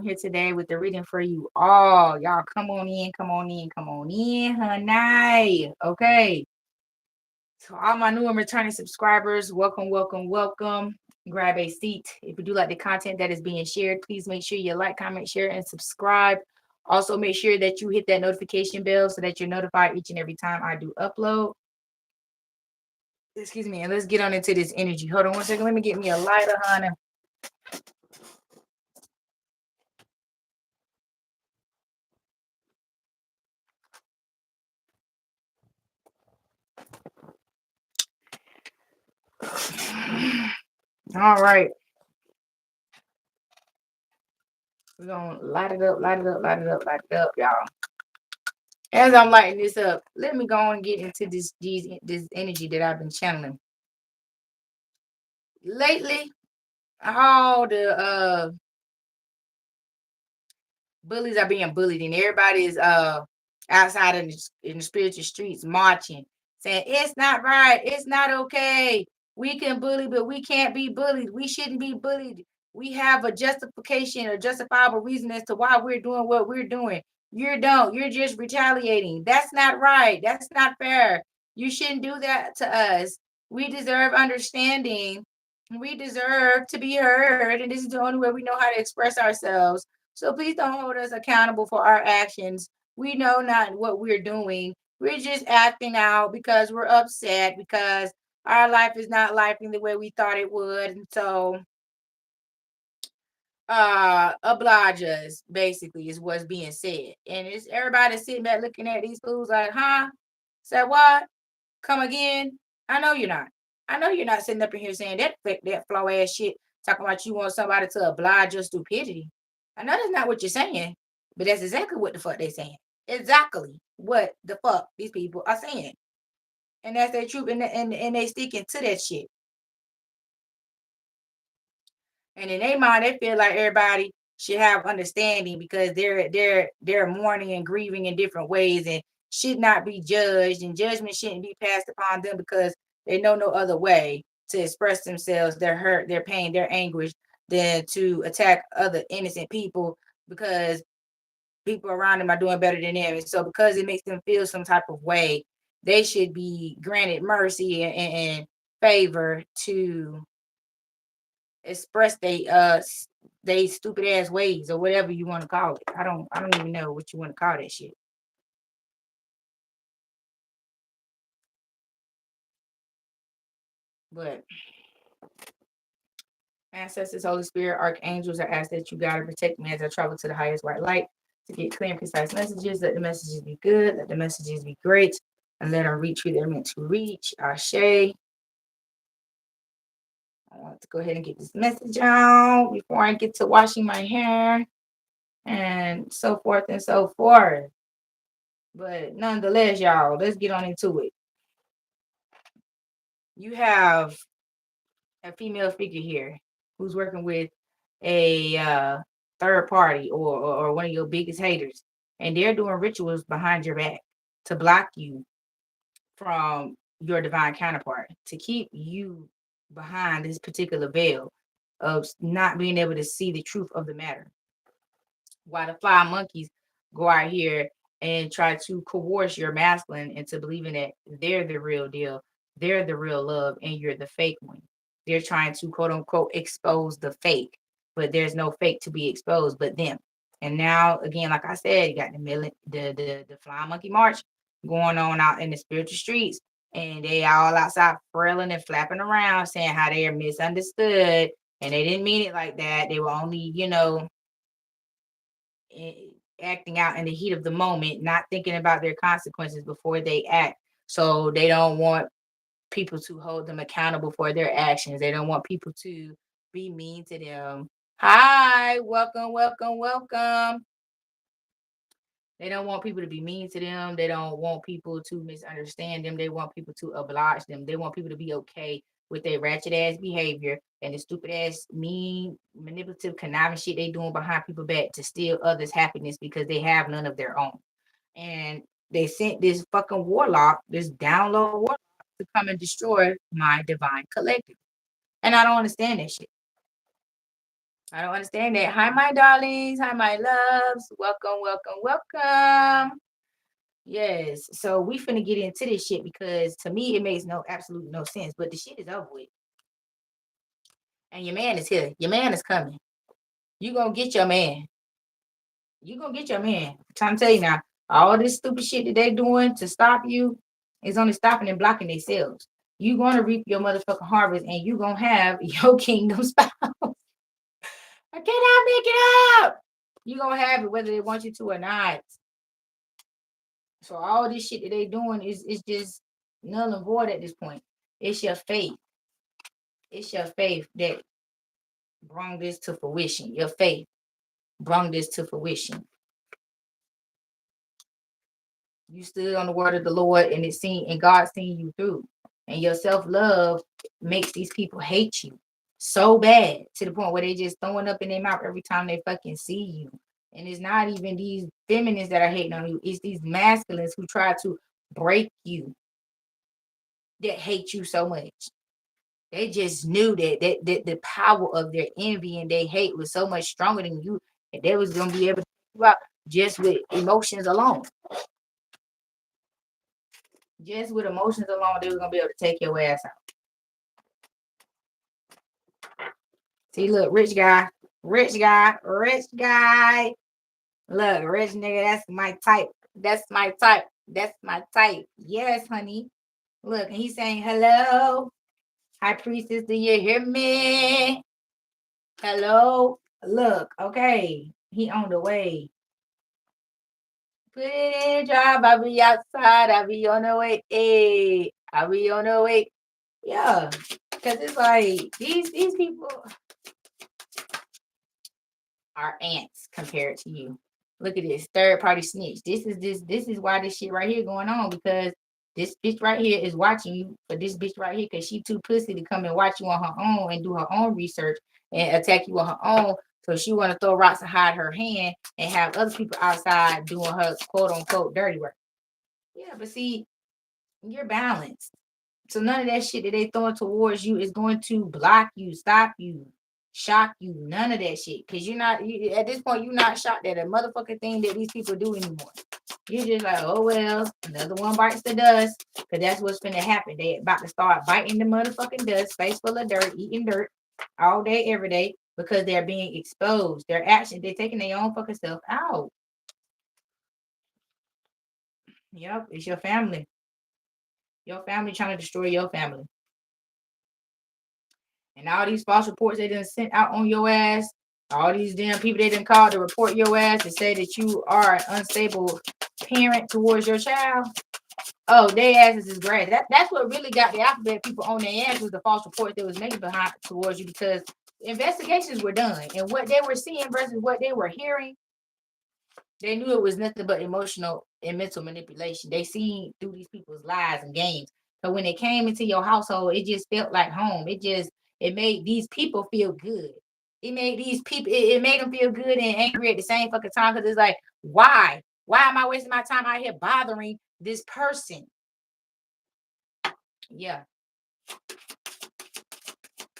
here today with the reading for you all. Y'all come on in, come on in, come on in, honey. Okay. So all my new and returning subscribers, welcome, welcome, welcome. Grab a seat. If you do like the content that is being shared, please make sure you like, comment, share, and subscribe. Also, make sure that you hit that notification bell so that you're notified each and every time I do upload. Excuse me, and let's get on into this energy. Hold on one second. Let me get me a lighter, honey. All right. We're gonna light it up, light it up, light it up, light it up, y'all. As I'm lighting this up, let me go on and get into this energy that I've been channeling. Lately, all the bullies are being bullied, and everybody is outside in the spiritual streets marching, saying it's not right, it's not okay. We can bully, but we can't be bullied. We shouldn't be bullied. We have a justification or justifiable reason as to why we're doing what we're doing. You don't. You're just retaliating. That's not right. That's not fair. You shouldn't do that to us. We deserve understanding. We deserve to be heard, and this is the only way we know how to express ourselves. So please don't hold us accountable for our actions. We know not what we're doing. We're just acting out because we're upset because our life is not lifing the way we thought it would. And so oblige us, basically, is what's being said. And it's everybody sitting back looking at these fools like, huh? Say what? Come again? I know you're not. I know you're not sitting up in here saying that flow ass shit, talking about you want somebody to oblige your stupidity. I know that's not what you're saying, but that's exactly what the fuck they saying. Exactly what the fuck these people are saying. And that's their truth, and they sticking to that shit. And in their mind, they feel like everybody should have understanding because they're mourning and grieving in different ways and should not be judged, and judgment shouldn't be passed upon them because they know no other way to express themselves, their hurt, their pain, their anguish, than to attack other innocent people because people around them are doing better than them. And so because it makes them feel some type of way, they should be granted mercy and favor to express they stupid ass ways or whatever you want to call it. I don't even know what you want to call that shit. But ancestors, Holy Spirit, archangels, I ask that you guide and protect me as I travel to the highest white light to get clear and precise messages. Let the messages be good, let the messages be great, and let them reach who they're meant to reach. Ashe. I want to go ahead and get this message out before I get to washing my hair and so forth and so forth. But nonetheless, y'all, let's get on into it. You have a female figure here who's working with a third party or one of your biggest haters, and they're doing rituals behind your back to block you from your divine counterpart, to keep you behind this particular veil of not being able to see the truth of the matter. While the fly monkeys go out here and try to coerce your masculine into believing that they're the real deal, they're the real love, and you're the fake one. They're trying to quote unquote expose the fake, but there's no fake to be exposed but them. And now again, like I said, you got the flying monkey march going on out in the spiritual streets, and they all outside frailing and flapping around saying how they are misunderstood and they didn't mean it like that. They were only, acting out in the heat of the moment, not thinking about their consequences before they act. So they don't want people to hold them accountable for their actions. They don't want people to be mean to them. Hi, welcome, welcome, welcome. They don't want people to be mean to them. They don't want people to misunderstand them. They want people to oblige them. They want people to be okay with their ratchet ass behavior and the stupid ass, mean, manipulative, conniving shit they doing behind people's back to steal others' happiness because they have none of their own. And they sent this fucking warlock, this download warlock, to come and destroy my divine collective. And I don't understand that shit. I don't understand that. Hi, my darlings. Hi, my loves. Welcome, welcome, welcome. Yes. So we finna get into this shit because to me it makes no absolute no sense. But the shit is over with. And your man is here. Your man is coming. You gonna get your man. You gonna get your man. I'm trying to tell you now, all this stupid shit that they doing to stop you is only stopping and blocking themselves. You gonna reap your motherfucking harvest and you gonna have your kingdom spouse. I cannot make it up. You gonna have it whether they want you to or not. So all this shit that they doing is just null and void at this point. It's your faith. It's your faith that brought this to fruition. Your faith brought this to fruition. You stood on the word of the Lord and God seen you through. And your self-love makes these people hate you so bad to the point where they just throwing up in their mouth every time they fucking see you. And it's not even these feminists that are hating on you, it's these masculines who try to break you that hate you so much. They just knew that the power of their envy and their hate was so much stronger than you, and they was gonna be able to take you out just with emotions alone. Just with emotions alone, they was gonna be able to take your ass out. See, look, rich guy, rich guy, rich guy. Look, rich nigga, that's my type. That's my type. That's my type. Yes, honey. Look, and he's saying, hello, high priestess, do you hear me? Hello. Look, okay. He on the way. Put it in drive. I'll be outside. I'll be on the way. Hey, I'll be on the way. Yeah. Cause it's like these people are ants compared to you. Look at this third party snitch. This is why this shit right here going on because this bitch right here is watching you for this bitch right here because she too pussy to come and watch you on her own and do her own research and attack you on her own. So she want to throw rocks and hide her hand and have other people outside doing her quote unquote dirty work. Yeah, but see, you're balanced. So none of that shit that they throwing towards you is going to block you, stop you, shock you. None of that shit. Cause you're not at this point, you're not shocked at a motherfucking thing that these people do anymore. You're just like, oh well, another one bites the dust. Cause that's what's gonna happen. They about to start biting the motherfucking dust, face full of dirt, eating dirt all day, every day, because they're being exposed. Their actions, they're taking their own fucking self out. Yep, it's your family. Your family trying to destroy your family. And all these false reports they done sent out on your ass, all these damn people they done called to report your ass to say that you are an unstable parent towards your child. Oh, their asses is grass. That's what really got the alphabet people on their ass was the false reports that was made behind towards you because investigations were done and what they were seeing versus what they were hearing, they knew it was nothing but emotional and mental manipulation. They seen through these people's lies and games. So when they came into your household, it just felt like home. It made these people feel good. It made them feel good and angry at the same fucking time because it's like, why? Why am I wasting my time out here bothering this person? Yeah.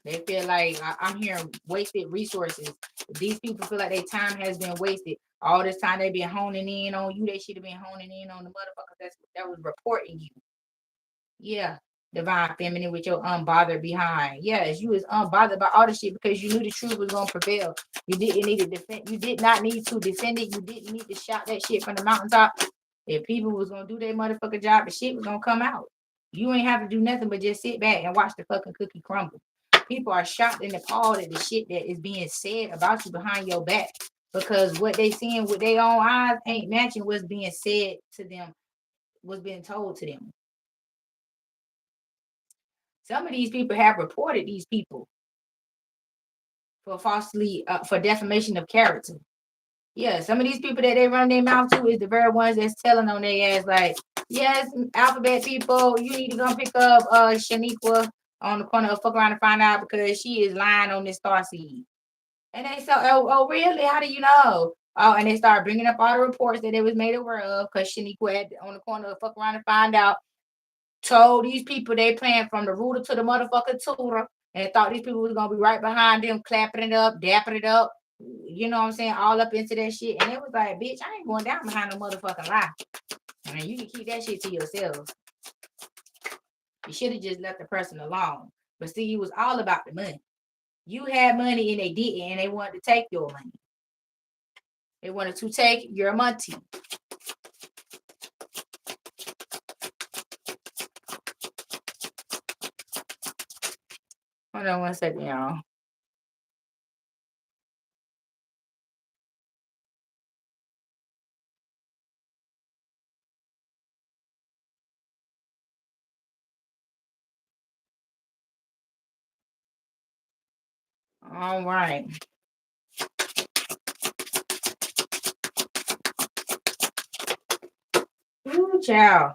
They feel like I'm hearing wasted resources. These people feel like their time has been wasted. All this time they've been honing in on you. They should have been honing in on the motherfuckers that was reporting you. Yeah. Divine feminine with your unbothered behind. Yes, you was unbothered by all the shit because you knew the truth was gonna prevail. You didn't need to defend. You did not need to defend it. You didn't need to shout that shit from the mountaintop. If people was gonna do their motherfucking job, the shit was gonna come out. You ain't have to do nothing but just sit back and watch the fucking cookie crumble. People are shocked and appalled at the shit that is being said about you behind your back because what they seeing with their own eyes ain't matching what's being said to them, what's being told to them. Some of these people have reported these people for defamation of character. Yeah, some of these people that they run their mouth to is the very ones that's telling on their ass like, yes, alphabet people, you need to go pick up Shaniqua on the corner of fuck around and find out because she is lying on this star seed. And they say, oh, really? How do you know? Oh, and they start bringing up all the reports that they was made aware of because Shaniqua had on the corner of fuck around and find out, told these people they playing from the rooter to the motherfucking tutor and thought these people was gonna be right behind them, clapping it up, dapping it up. You know what I'm saying? All up into that shit. And it was like, bitch, I ain't going down behind no motherfucking lie. I mean, you can keep that shit to yourself. You should have just left the person alone. But see, you was all about the money. You had money and they didn't, and they wanted to take your money. They wanted to take your money. Hold on 1 second, y'all. All right. Ooh, child.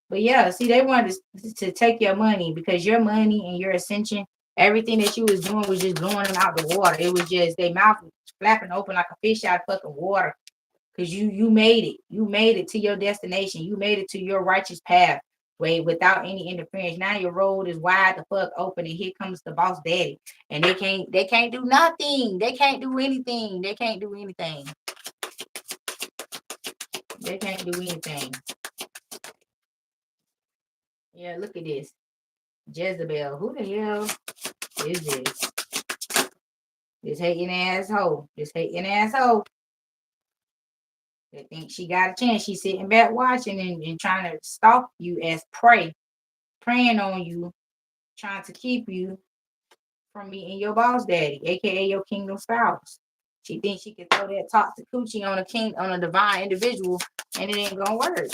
But yeah, see, they wanted to take your money because your money and your ascension, everything that you was doing was just blowing them out the water. It was just their mouth was flapping open like a fish out of fucking water. Because you made it. You made it to your destination. You made it to your righteous path way without any interference. Now your road is wide the fuck open, and here comes the boss daddy. And they can't do nothing. They can't do anything. They can't do anything. They can't do anything. Yeah, look at this. Jezebel. Who the hell is this? This hating asshole. This hating asshole. They think she got a chance. She's sitting back watching and trying to stalk you as prey, preying on you, trying to keep you from meeting your boss daddy, aka your kingdom spouse. She thinks she can throw that toxic coochie on a divine individual, and it ain't gonna work.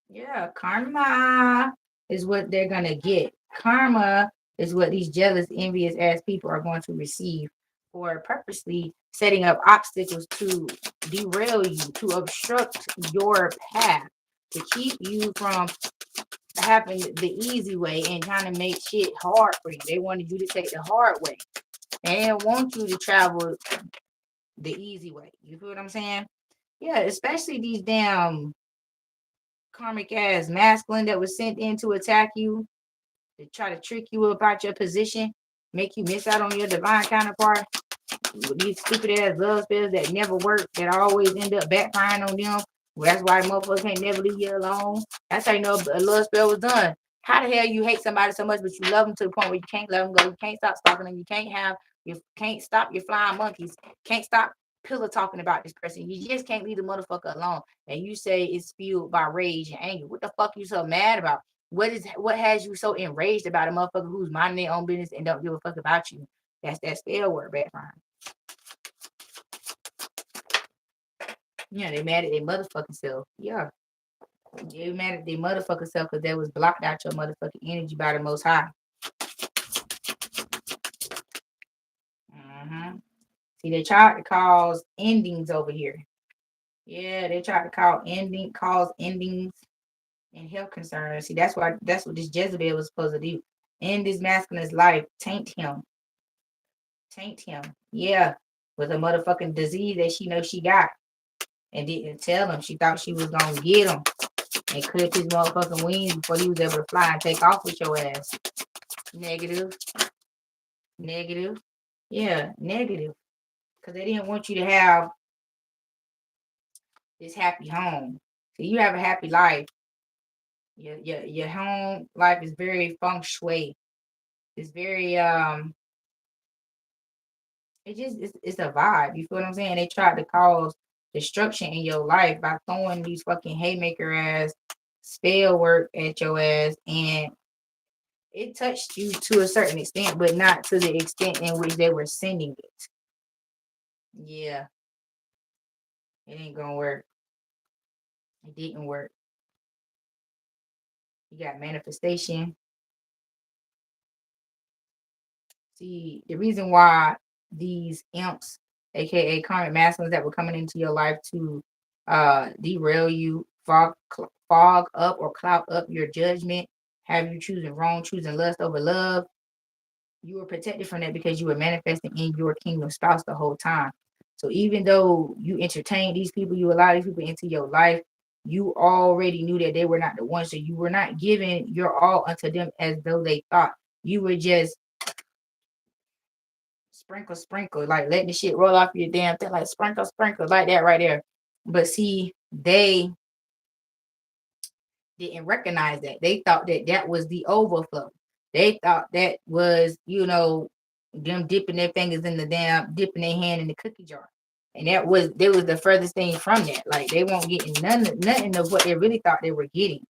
Yeah, karma is what they're gonna get. Karma is what these jealous, envious ass people are going to receive for purposely setting up obstacles to derail you, to obstruct your path, to keep you from having the easy way and trying to make shit hard for you. They wanted you to take the hard way. They didn't want you to travel the easy way. You feel what I'm saying? Yeah, especially these damn karmic ass masculine that was sent in to attack you, to try to trick you about your position, make you miss out on your divine counterpart. With these stupid ass love spells that never work, that always end up backfiring on them. Well, that's why motherfuckers can't never leave you alone. That's how you know a love spell was done. How the hell you hate somebody so much, but you love them to the point where you can't let them go? You can't stop stalking them. You can't stop your flying monkeys. Can't stop pillow talking about this person. You just can't leave the motherfucker alone. And you say it's fueled by rage and anger. What the fuck you so mad about? What has you so enraged about a motherfucker who's minding their own business and don't give a fuck about you? That's that spell word background. Yeah, they mad at their motherfucking self. Yeah. They mad at their motherfucking self because they was blocked out your motherfucking energy by the most high. Mm-hmm. See, they tried to cause endings over here. Yeah, they tried to cause endings in health concerns. See, that's what this Jezebel was supposed to do. End this masculine's life, taint him. Taint him. Yeah. With a motherfucking disease that she knows she got. And didn't tell him. She thought she was gonna get him and clip his motherfucking wings before he was able to fly and take off with your ass. Negative. Negative. Yeah, negative. Because they didn't want you to have this happy home. So you have a happy life. Your home life is very feng shui. It's very it's a vibe. You feel what I'm saying? They tried to cause destruction in your life by throwing these fucking haymaker ass spell work at your ass, and it touched you to a certain extent, but not to the extent in which they were sending it. Yeah, it ain't gonna work. It didn't work. You got manifestation. See, the reason why these imps, aka karmic masculines that were coming into your life to derail you, fog up or cloud up your judgment, have you choosing wrong, choosing lust over love, you were protected from that because you were manifesting in your kingdom spouse the whole time. So even though you entertain these people, you allow these people into your life, you already knew that they were not the one. So you were not giving your all unto them as though they thought. You were just sprinkle, like letting the shit roll off your damn thing, like sprinkle, like that right there. But see, they didn't recognize that. They thought that that was the overflow. They thought that was, them dipping their fingers in the damn, dipping their hand in the cookie jar. And that was the furthest thing from that. Like they won't get nothing of what they really thought they were getting.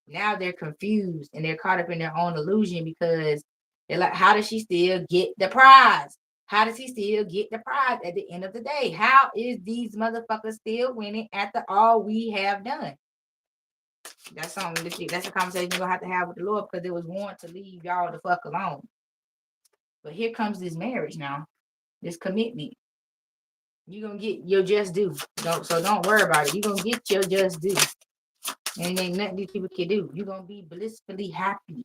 Now they're confused and they're caught up in their own illusion because they're like, how does she still get the prize? How does he still get the prize at the end of the day? How is these motherfuckers still winning after all we have done? That's something that's a conversation you're gonna have with the Lord, because it was warned to leave y'all the fuck alone. But here comes this marriage now, this commitment. You're gonna get your just due. Don't worry about it. You're gonna get your just due. And ain't nothing these people can do. You're gonna be blissfully happy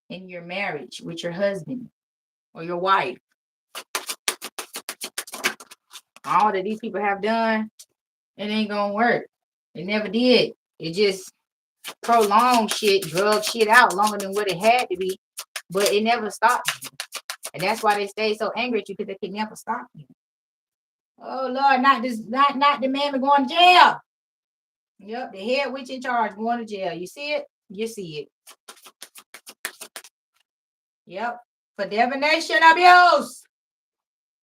in your marriage with your husband or your wife. All that these people have done, it ain't gonna work. It never did. It just prolonged shit, drug shit out longer than what it had to be, but it never stopped you. And that's why they stay so angry at you, because they can never stop you. Oh Lord, not the man going to jail. Yep, the head witch in charge going to jail. You see it? You see it. Yep. For divination abuse.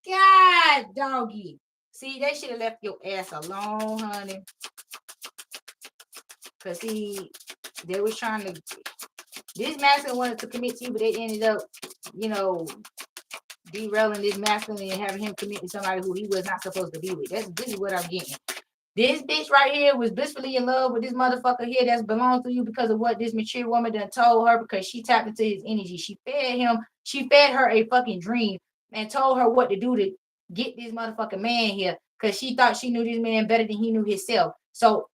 God, doggy. See, they should have left your ass alone, honey. Because they was trying to, this masculine wanted to commit to you, but they ended up, derailing this masculine and having him commit to somebody who he was not supposed to be with. This is what I'm getting. This bitch right here was blissfully in love with this motherfucker here that's belongs to you because of what this mature woman done told her, because she tapped into his energy. She fed her a fucking dream and told her what to do to get this motherfucking man here, because she thought she knew this man better than he knew himself. So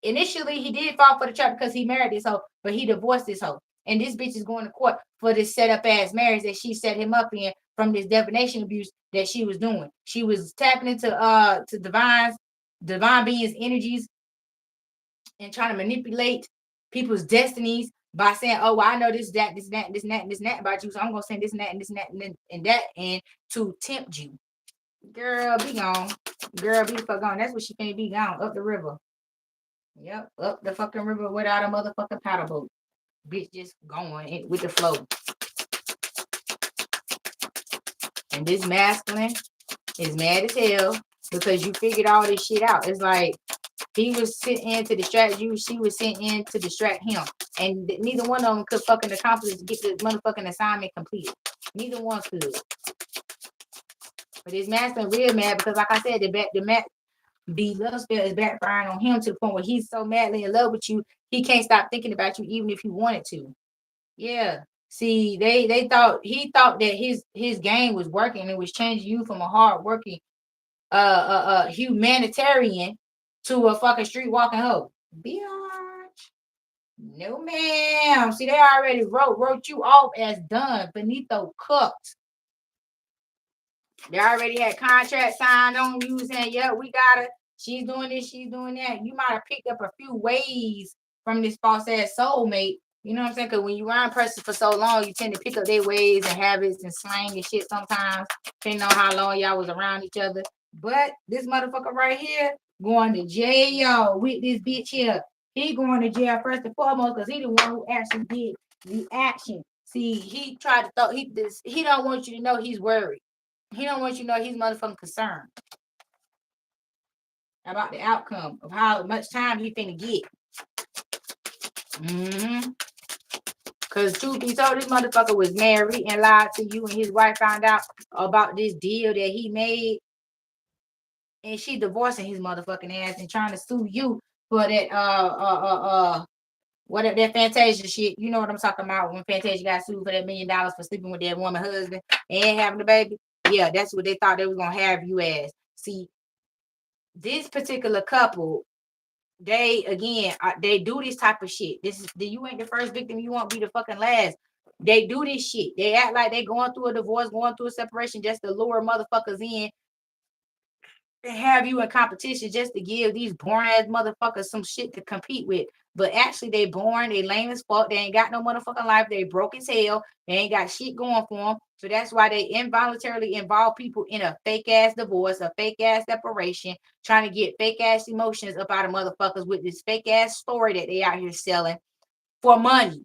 initially he did fall for the trap because he married this hoe, but he divorced this hoe. And this bitch is going to court for this set up ass marriage that she set him up in from this divination abuse that she was doing. She was tapping into to divine beings' energies and trying to manipulate people's destinies by saying, oh, well, I know this, that, this, that, this, that, this, that about you, so I'm gonna send this and that and this and that and that and to tempt you. Girl, be gone. Girl, be the fuck gone. That's what she can't be gone. Up the river. Yep, up the fucking river without a motherfucking paddle boat. Bitch just going with the flow. And this masculine is mad as hell because you figured all this shit out. It's like he was sent in to distract you. She was sent in to distract him. And neither one of them could fucking accomplish, get the motherfucking assignment completed. Neither one could. But this masculine real mad because, like I said, the love spell is backfiring on him to the point where he's so madly in love with you, he can't stop thinking about you even if he wanted to. Yeah. See, he thought that his game was working. It was changing you from a hard-working humanitarian to a fucking street walking hoe. Bitch. No ma'am. See, they already wrote you off as done, finito cooked. They already had contract signed on you saying, yeah, we got her. She's doing this, she's doing that. You might have picked up a few ways from this false ass soulmate. You know what I'm saying? Because when you around person for so long, you tend to pick up their ways and habits and slang and shit sometimes, depending on how long y'all was around each other. But this motherfucker right here going to jail with this bitch here. He going to jail first and foremost because he the one who actually did the action. See, he tried to throw, he don't want you to know he's worried. He don't want you to know he's motherfucking concerned about the outcome of how much time he finna get. Because truth be told, this motherfucker was married and lied to you, and his wife found out about this deal that he made, and she divorcing his motherfucking ass and trying to sue you for that what that Fantasia shit. You know what I'm talking about, when Fantasia got sued for that $1 million for sleeping with that woman husband and having a baby. Yeah, that's what they thought they were gonna have you as. See, this particular couple, they do this type of shit. You ain't the first victim, you won't be the fucking last. They do this shit. They act like they going through a divorce, going through a separation just to lure motherfuckers in They have you in competition just to give these born ass motherfuckers some shit to compete with. But actually, they born, they lame as fuck. They ain't got no motherfucking life. They broke as hell. They ain't got shit going for them. So that's why they involuntarily involve people in a fake ass divorce, a fake ass separation, trying to get fake ass emotions up out of motherfuckers with this fake ass story that they out here selling for money.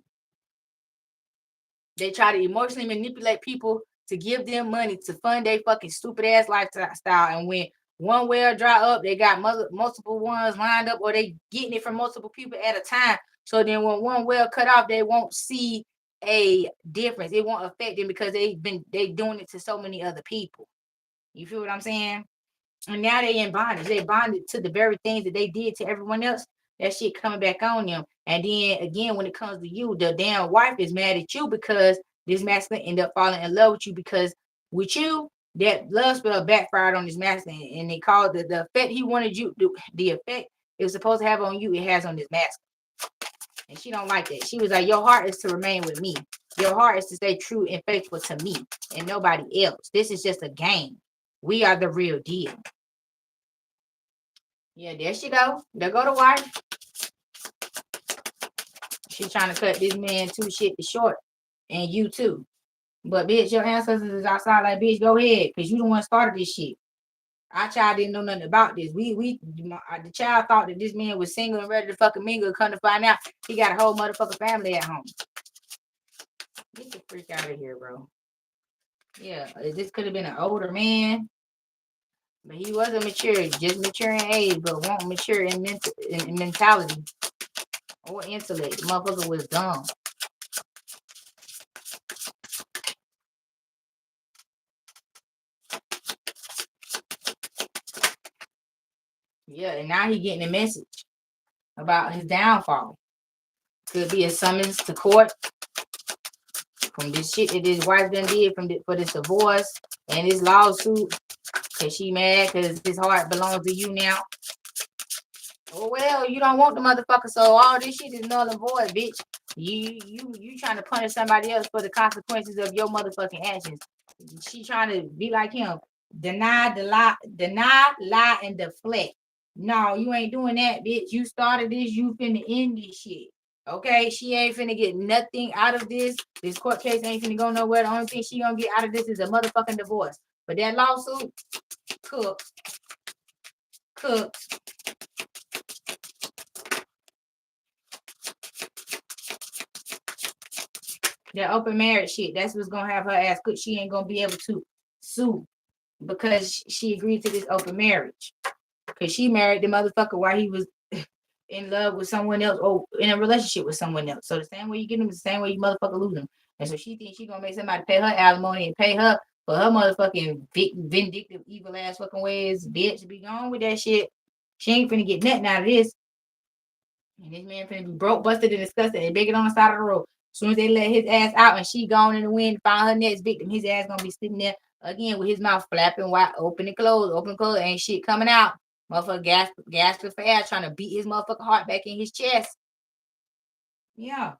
They try to emotionally manipulate people to give them money to fund their fucking stupid ass lifestyle. And when one well dry up, they got multiple ones lined up, or they getting it from multiple people at a time. So then when one well cut off, they won't see a difference. It won't affect them because they doing it to so many other people. You feel what I'm saying? And now they in bondage. They bonded to the very things that they did to everyone else. That shit coming back on them. And then again, when it comes to you, the damn wife is mad at you because this masculine end up falling in love with you, because with you, that love spell backfired on this masculine, and they called the effect he wanted you to, the effect it was supposed to have on you, it has on this masculine. And she don't like that. She was like, your heart is to remain with me. Your heart is to stay true and faithful to me and nobody else. This is just a game. We are the real deal. Yeah, there she go. There go the wife. She trying to cut this man too shit short, and you too. But bitch, your ancestors is outside. Like, bitch, go ahead, cause you the one started this shit. Our child didn't know nothing about this. The child thought that this man was single and ready to fucking mingle. Come to find out, he got a whole motherfucking family at home. Get the freak out of here, bro. Yeah, this could have been an older man, but he wasn't mature, just mature in age, but won't mature in mentality or intellect. The motherfucker was dumb. Yeah, and now he getting a message about his downfall. Could be a summons to court from this shit that his wife done did for this divorce and this lawsuit. Cause she mad because his heart belongs to you now. Oh well, you don't want the motherfucker, so all this shit is null and void, bitch. You trying to punish somebody else for the consequences of your motherfucking actions. She trying to be like him. Deny, lie, and deflect. No, you ain't doing that, bitch. You started this, you finna end this shit. Okay, she ain't finna get nothing out of this. This court case ain't finna go nowhere. The only thing she gonna get out of this is a motherfucking divorce. But that lawsuit, cooked. That open marriage shit, that's what's gonna have her ass cooked. She ain't gonna be able to sue because she agreed to this open marriage. Because she married the motherfucker while he was in love with someone else or in a relationship with someone else. So the same way you get them, the same way you motherfucker lose them. And so she thinks she gonna make somebody pay her alimony and pay her for her motherfucking vindictive, evil ass fucking ways. Bitch, be gone with that shit. She ain't finna get nothing out of this. And this man finna be broke, busted, and disgusted and begging on the side of the road. As soon as they let his ass out and she gone in the wind, find her next victim, his ass gonna be sitting there again with his mouth flapping wide, open and close, ain't shit coming out. Motherfucker gasping for air, trying to beat his motherfucking heart back in his chest. Yeah.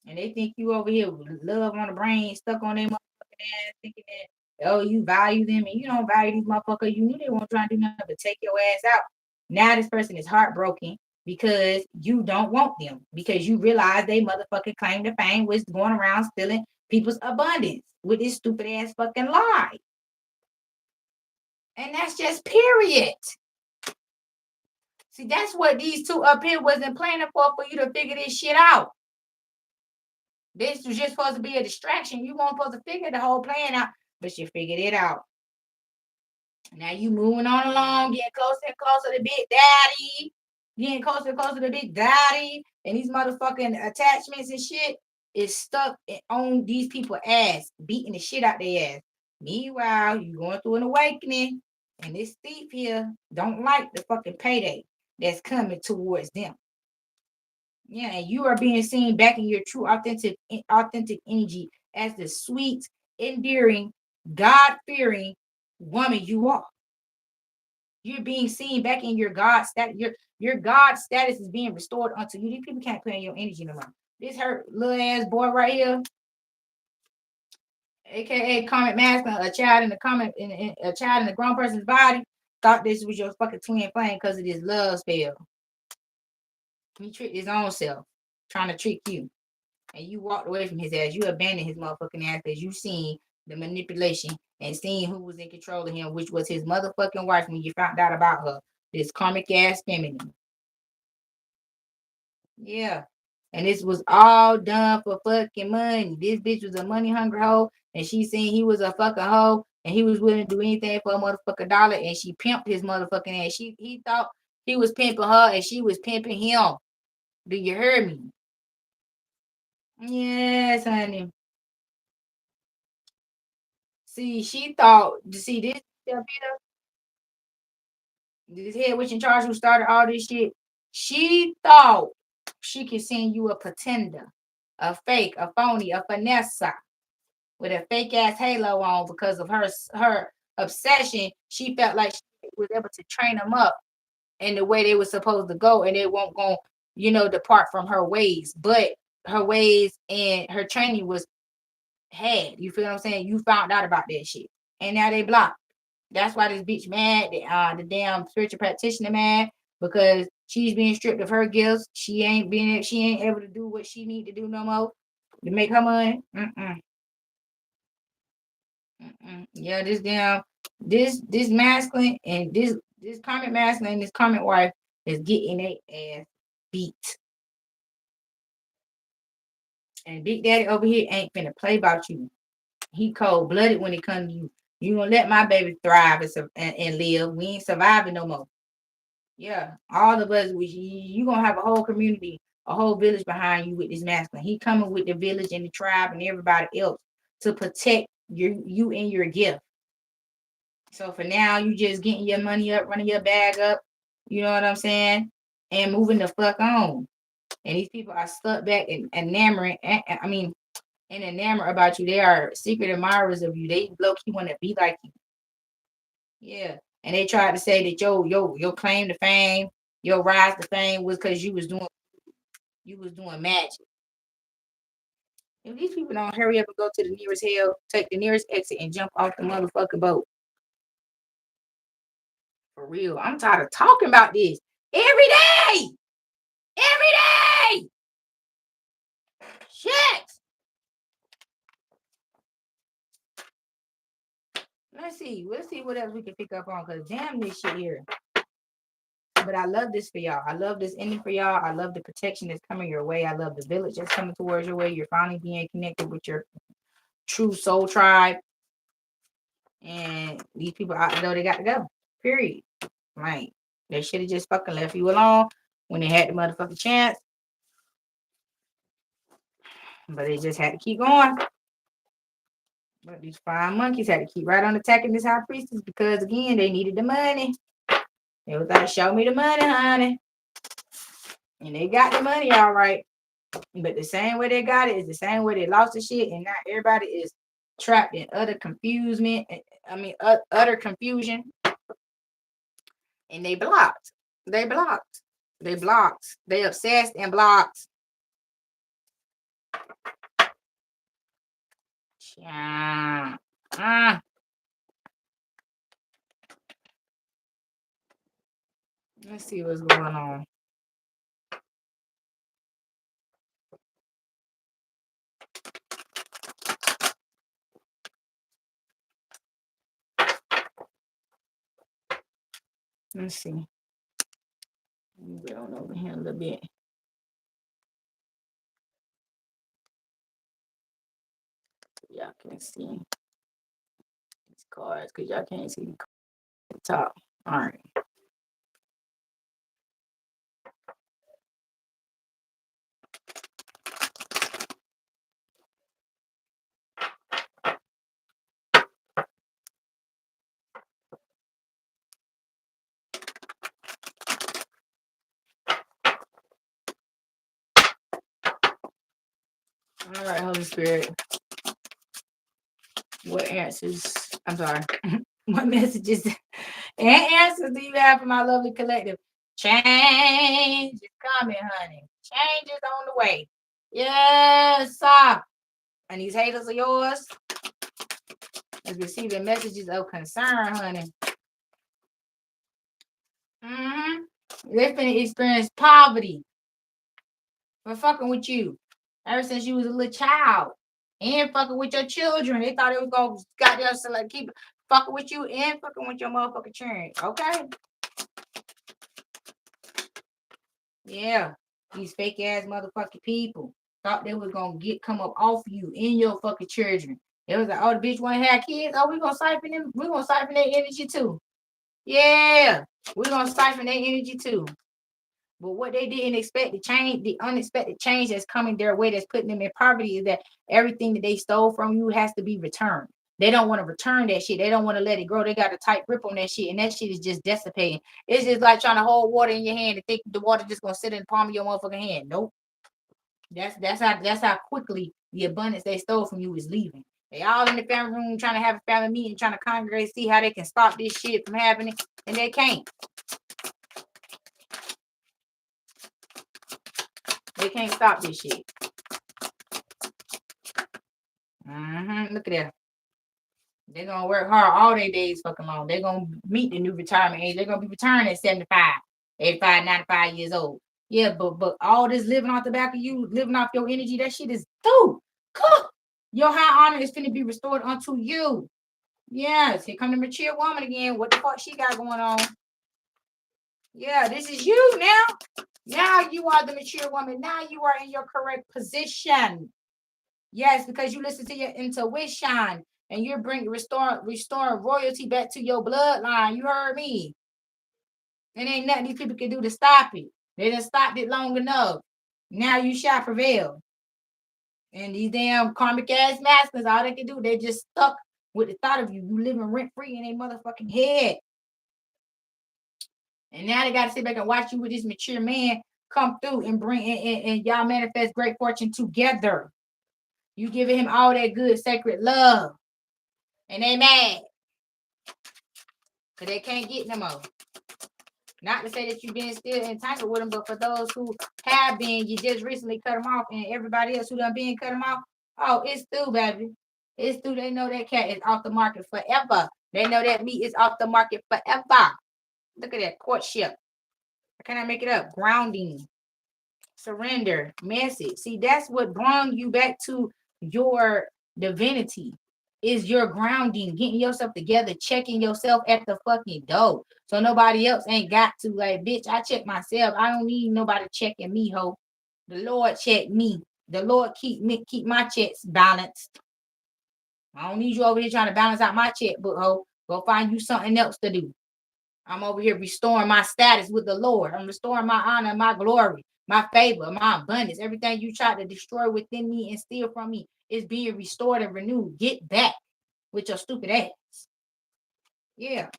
And they think you over here with love on the brain, stuck on their motherfucking ass, thinking that, oh, you value them, and you don't value these motherfuckers. You knew they weren't trying to do nothing but take your ass out. Now this person is heartbroken because you don't want them, because you realize they motherfucking claim to fame was going around stealing people's abundance with this stupid ass fucking lie. And that's just period. See, that's what these two up here wasn't planning for you to figure this shit out. This was just supposed to be a distraction. You weren't supposed to figure the whole plan out, but you figured it out. Now you moving on along, getting closer and closer to Big Daddy. Getting closer and closer to Big Daddy. And these motherfucking attachments and shit is stuck on these people's ass, beating the shit out their ass. Meanwhile, you going through an awakening, and this thief here don't like the fucking payday that's coming towards them. Yeah, and you are being seen back in your true, authentic energy as the sweet, endearing, God-fearing woman you are. You're being seen back in your God status. Your God status is being restored unto you. These people can't play in your energy no more. This hurt little ass boy right here, aka Comet Master, a child in the grown person's body. thought this was your fucking twin flame because of this love spell. He tricked his own self, trying to trick you. And you walked away from his ass. You abandoned his motherfucking ass because you seen the manipulation and seen who was in control of him, which was his motherfucking wife when you found out about her. This karmic ass feminine. Yeah. And this was all done for fucking money. This bitch was a money hungry hoe, and she seen he was a fucking hoe, and he was willing to do anything for a motherfucking dollar, and she pimped his motherfucking ass. He thought he was pimping her, and she was pimping him. Do you hear me? Yes, honey. See, she thought, see this head witch in charge who started all this shit. She thought she could send you a pretender, a fake, a phony, a finesse with a fake ass halo on because of her obsession. She felt like she was able to train them up in the way they were supposed to go, and they won't go, depart from her ways. But her ways and her training was had. You feel what I'm saying? You found out about that shit, and now they blocked. That's why this bitch mad. The damn spiritual practitioner mad because she's being stripped of her gifts. She ain't able to do what she need to do no more to make her money. Yeah, this masculine and this karmic masculine and this karmic wife is getting their ass beat. And Big Daddy over here ain't finna play about you. He cold blooded when it comes to you. You gonna let my baby thrive and live. We ain't surviving no more. Yeah, all of us, you gonna have a whole community, a whole village behind you with this masculine. He coming with the village and the tribe and everybody else to protect you and your gift. So for now, you just getting your money up, running your bag up, you know what I'm saying, and moving the fuck on. And these people are stuck back and enamoring. And enamored about you. They are secret admirers of you. They low key want to be like you. Yeah. And they tried to say that your claim to fame, your rise to fame was because you was doing magic. If these people don't hurry up and go to the nearest hell, take the nearest exit and jump off the motherfucking boat. For real. I'm tired of talking about this every day. Every day. Shit. Let's see what else we can pick up on, because damn this shit here. But I love this for y'all. I love this ending for y'all. I love the protection that's coming your way. I love the village that's coming towards your way. You're finally being connected with your true soul tribe. And these people, I know they got to go. Period. Like, they should have just fucking left you alone when they had the motherfucking chance. But they just had to keep going. But these fine monkeys had to keep right on attacking this high priestess because, again, they needed the money. They was like, show me the money, honey. And they got the money all right. But the same way they got it is the same way they lost the shit. And now everybody is trapped in utter confusion. Utter confusion. And they blocked. They blocked. They blocked. They obsessed and blocked. Yeah. Let's see what's going on. Let's see. Go on over here a little bit. Y'all can see these cards because y'all can't see the top. All right. All right, Holy Spirit. What answers? I'm sorry. What messages and answers do you have for my lovely collective? Change is coming, honey. Change is on the way. Yes, sir. And these haters are yours. Is receiving messages of concern, honey. They finna experience poverty for fucking with you ever since you was a little child. And fucking with your children. They thought it was gonna goddamn like keep fucking with you and fucking with your motherfucking children. Okay? Yeah. These fake ass motherfucking people thought they was gonna come up off you in your fucking children. It was like, oh, the bitch wanna have kids. Oh, we gonna siphon them, we're gonna siphon their energy too. Yeah, we're gonna siphon their energy too. But what they didn't expect to change, the unexpected change that's coming their way that's putting them in poverty is that everything that they stole from you has to be returned. They don't want to return that shit. They don't want to let it grow. They got a tight grip on that shit, and that shit is just dissipating. It's just like trying to hold water in your hand and think the water just gonna sit in the palm of your motherfucking hand. Nope. That's how quickly the abundance they stole from you is leaving. They all in the family room trying to have a family meeting, trying to congregate, see how they can stop this shit from happening, and they can't. They can't stop this shit. Look at that. They're gonna work hard all their days fucking long. They're gonna meet the new retirement age. They're gonna be retiring at 75, 85, 95 years old. Yeah, but all this living off the back of you, living off your energy, that shit is through. Cook. Your high honor is finna be restored unto you. Yes, here come the mature woman again. What the fuck she got going on? Yeah, this is you now. Now you are the mature woman. Now you are in your correct position. Yes, because you listen to your intuition and you're restoring royalty back to your bloodline. You heard me. It ain't nothing these people can do to stop it. They done stopped it long enough. Now you shall prevail. And these damn karmic ass masters, all they can do, they just stuck with the thought of you. You living rent free in their motherfucking head. And now they got to sit back and watch you with this mature man come through and bring and y'all manifest great fortune together. You giving him all that good sacred love. And they mad. Because they can't get no more. Not to say that you've been still entangled with them, but for those who have been, you just recently cut them off, and everybody else who done been cut them off, oh, it's through, baby. It's through. They know that cat is off the market forever. They know that meat is off the market forever. Look at that courtship. Can I make it up? Grounding, surrender, message. See, that's what brought you back to your divinity. Is your grounding, getting yourself together, checking yourself at the fucking door. So nobody else ain't got to, like, bitch, I check myself. I don't need nobody checking me, ho. The Lord check me. The Lord keep my checks balanced. I don't need you over here trying to balance out my checkbook, ho. Go find you something else to do. I'm over here restoring my status with the Lord. I'm restoring my honor, my glory, my favor, my abundance. Everything you tried to destroy within me and steal from me is being restored and renewed. Get back with your stupid ass. Yeah.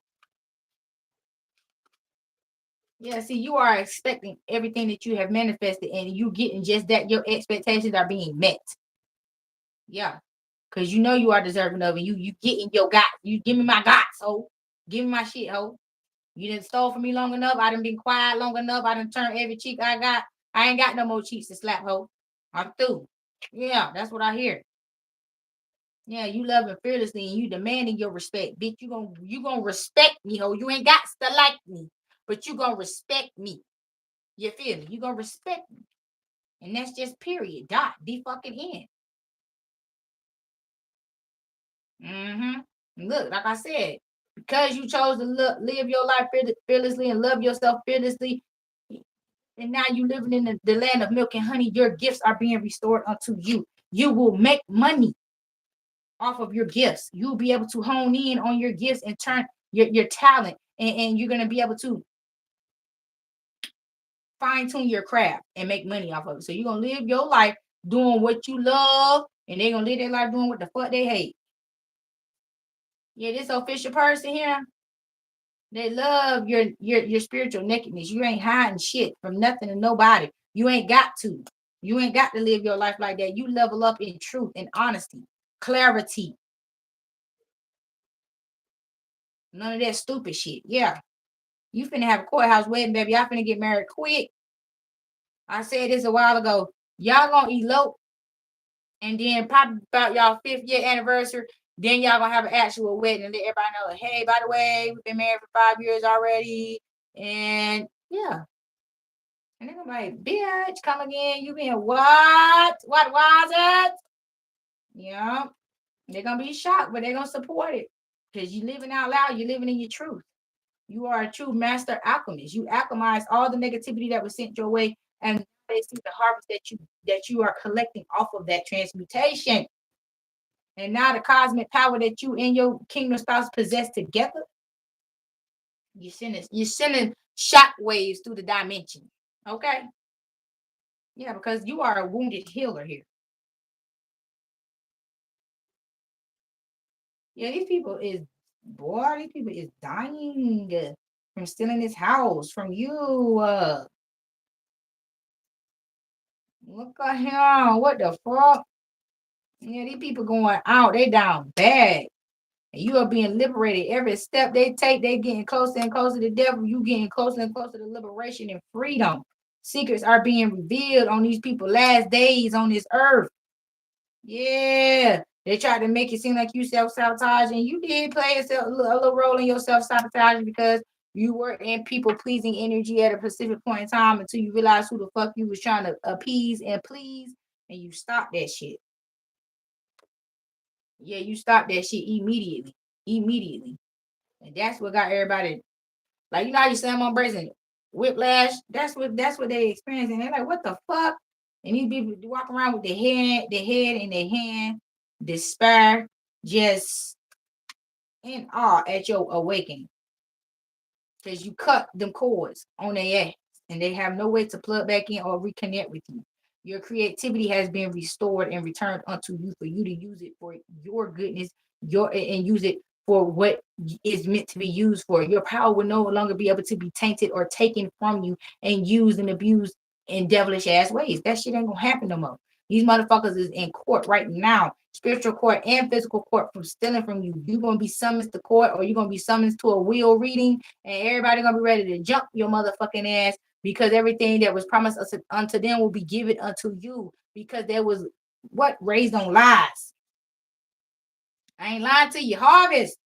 Yeah, see, you are expecting everything that you have manifested, and you getting just that. Your expectations are being met. Yeah. Because you know you are deserving of it. You getting your God. You give me my God, ho. Give me my shit, ho. You didn't stole from me long enough. I done been quiet long enough. I done turned every cheek I got. I ain't got no more cheeks to slap, ho. I'm through. Yeah, that's what I hear. Yeah, you loving fearlessly and you demanding your respect. Bitch, you gonna respect me, ho. You ain't got to like me, but you gonna respect me. You feel me? You gonna respect me. And that's just period. Dot. The fucking end. Look, like I said, because you chose to live your life fearlessly and love yourself fearlessly, and now you living in the land of milk and honey, your gifts are being restored unto you. You will make money off of your gifts. You'll be able to hone in on your gifts and turn your talent, and you're going to be able to fine tune your craft and make money off of it. So you're going to live your life doing what you love, and they're going to live their life doing what the fuck they hate. Yeah, this official person here, they love your spiritual nakedness. You ain't hiding shit from nothing and nobody. You ain't got to. You ain't got to live your life like that. You level up in truth and honesty, clarity. None of that stupid shit. Yeah. You finna have a courthouse wedding, baby. I finna get married quick. I said this a while ago. Y'all gonna elope, and then probably about y'all 5th year anniversary, then y'all gonna have an actual wedding and let everybody know, hey, by the way, we've been married for 5 years already. And yeah. And they're gonna be like, bitch, come again. You being what? What was it? Yeah. They're gonna be shocked, but they're gonna support it. Because you living out loud, you're living in your truth. You are a true master alchemist. You alchemize all the negativity that was sent your way, and they see the harvest that you are collecting off of that transmutation. And now the cosmic power that you and your kingdom spouse possess together, you're sending shock waves through the dimension. Okay. Yeah, because you are a wounded healer here. Yeah, these people is dying from stealing this house from you. Look at him. What the fuck? Yeah, these people going out. They down bad. And you are being liberated. Every step they take, they getting closer and closer to the devil. You getting closer and closer to liberation and freedom. Secrets are being revealed on these people last days on this earth. Yeah. They tried to make it seem like you self-sabotage, and you did play a little role in your self-sabotage because you were in people-pleasing energy at a specific point in time until you realized who the fuck you was trying to appease and please, and you stopped that shit. Yeah, you stopped that shit immediately. Immediately. And that's what got everybody, like, you know how you slam on brakes and whiplash? That's what they experiencing. They're like, what the fuck? And these people walk around with their head in their hand, despair, just in awe at your awakening. Because you cut them cords on their ass and they have no way to plug back in or reconnect with you. Your creativity has been restored and returned unto you for you to use it for your goodness, and use it for what is meant to be used for. Your power will no longer be able to be tainted or taken from you and used and abused in devilish ass ways. That shit ain't gonna happen no more. These motherfuckers is in court right now, spiritual court and physical court, from stealing from you. You're gonna be summoned to court, or you're gonna be summoned to a will reading, and everybody gonna be ready to jump your motherfucking ass, because everything that was promised unto them will be given unto you, because there was what raised on lies. I ain't lying to you. Harvest.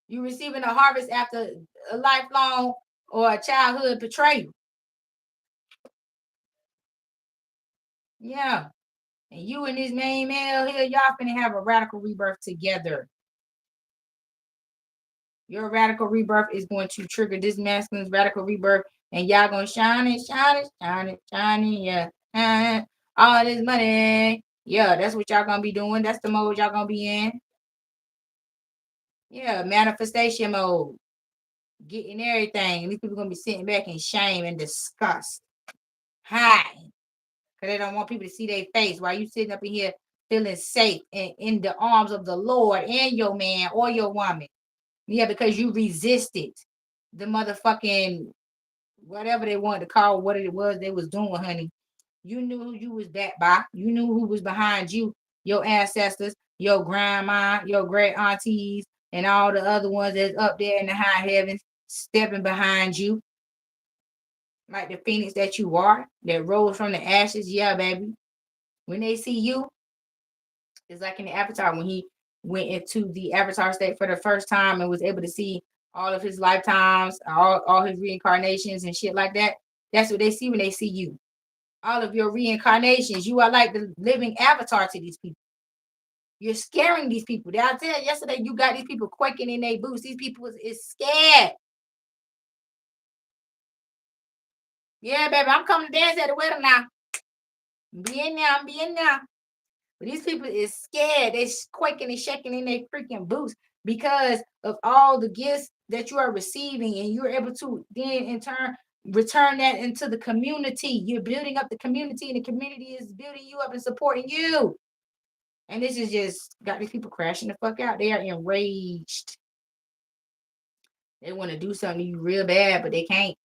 You receiving a harvest after a lifelong or a childhood betrayal. Yeah. And you and this main male here, y'all finna have a radical rebirth together. Your radical rebirth is going to trigger this masculine's radical rebirth, and y'all gonna shine it, shine it, shine it, shine it, yeah. All this money. Yeah, that's what y'all gonna be doing. That's the mode y'all gonna be in. Yeah, manifestation mode. Getting everything. And these people gonna be sitting back in shame and disgust. Hiding. Because they don't want people to see their face while you sitting up in here feeling safe and in the arms of the Lord and your man or your woman. Yeah, because you resisted the motherfucking whatever they wanted to call what it was they was doing, honey. You knew who you was backed by. You knew who was behind you, your ancestors, your grandma, your great aunties, and all the other ones that's up there in the high heavens stepping behind you. Like the phoenix that you are, that rose from the ashes. Yeah, baby. When they see you, it's like in the Avatar when he went into the Avatar state for the first time and was able to see all of his lifetimes, all his reincarnations and shit like that. That's what they see when they see you. All of your reincarnations. You are like the living avatar to these people. You're scaring these people. Did I tell you yesterday you got these people quaking in their boots? These people is scared. Yeah, baby, I'm coming to dance at the wedding now. I'm being now. But these people is scared. They quaking and shaking in their freaking boots because of all the gifts that you are receiving, and you're able to then in turn return that into the community. You're building up the community, and the community is building you up and supporting you. And this is just got these people crashing the fuck out. They are enraged. They want to do something to you real bad, but they can't